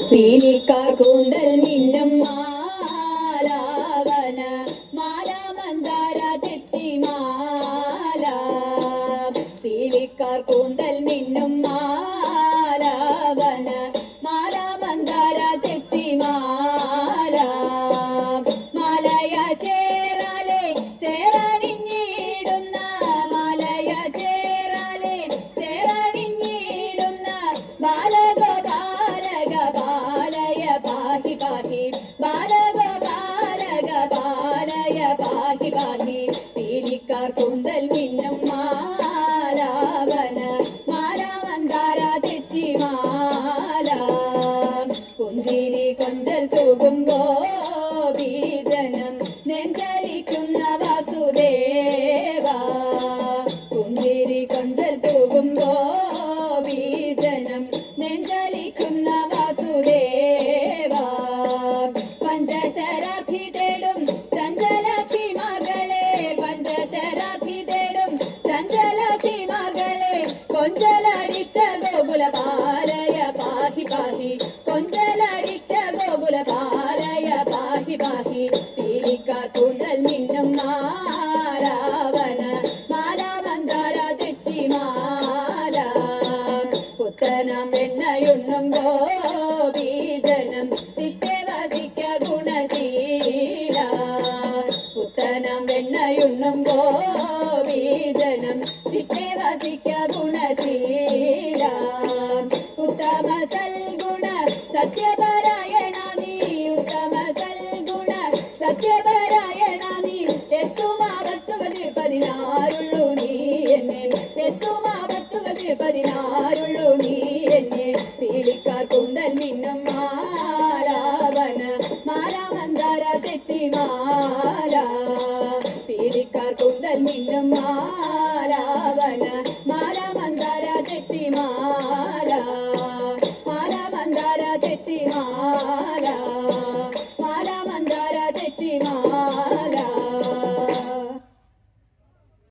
പീലിക്കാർ കൂന്തൽ മിന്നും മാലാവന മാല മന്ദാര തെച്ചിമാല പീലിക്കാർ കൂന്തൽ മിന്നും മാലാവന മാല മന്ദാര തെച്ചിമാല മലയ ചേരാലെ ചേരണിഞ്ഞിടുന്ന മലയ ചേരാലെ ചേരണിഞ്ഞിടുന്ന ബാലഗോപാലക ബാലയ പാഹി പാഹി ബാലഗോപാലക ബാലയ പാഹി പാഹി പീലിക്കാർ കൂന്തൽ മിന്നും മാലാവന മാല മന്ദാര തെച്ചിമാല കുഞ്ചിരി കൊഞ്ചൽ തൂകും ഗോപീജനം നെഞ്ചലിക്കുന്ന വാസുദേവ കുഞ്ചിരി കൊഞ്ചൽ തൂകും ഗോപീജനം നെഞ്ചലിക്കുന്ന വാസുദേവ പഞ്ചശരാധി തേടും ചഞ്ചലധിമാർകളെ പഞ്ചശരാധി തേടും ചഞ്ചലധിമാർകളെ കൊഞ്ചലടിച്ച ഗോകുല പാലയ പാഹി പാഹി കൊഞ്ചലടിച്ച ഗോകുല പാലയ പാഹി പാഹി പീലിക്കാർ കൂന്തൽ മിന്നും മാലാവന മാല മന്ദാര തെച്ചിമാല പുത്തനം എണ്ണയുണ്ണും ഗോപീജനം ചിത്തെ വസിക്ക ഗുണശീല പുത്തനം എണ്ണയുണ്ണും ഗോപീജനം ചിത്തെ വസിക്ക ഗുണശീല ഉത്തമ സൽഗുണ സത്യപരായണ നീ ഉത്തമ സൽഗുണ സത്യപരായണ നീ എത്തുമാപത്തുവതിൽ പതിനാറുള്ളൂ നീ എന്നെ എത്തുമാപത്തുവതിൽ പതിനാറുള്ളൂ നീ എന്നെ പീലിക്കാർ കൂന്തൽ മിന്നും മാലാവന മാല മന്ദാര തെച്ചിമാല പീലിക്കാർ കൂന്തൽ മിന്നും മാലാവന മാല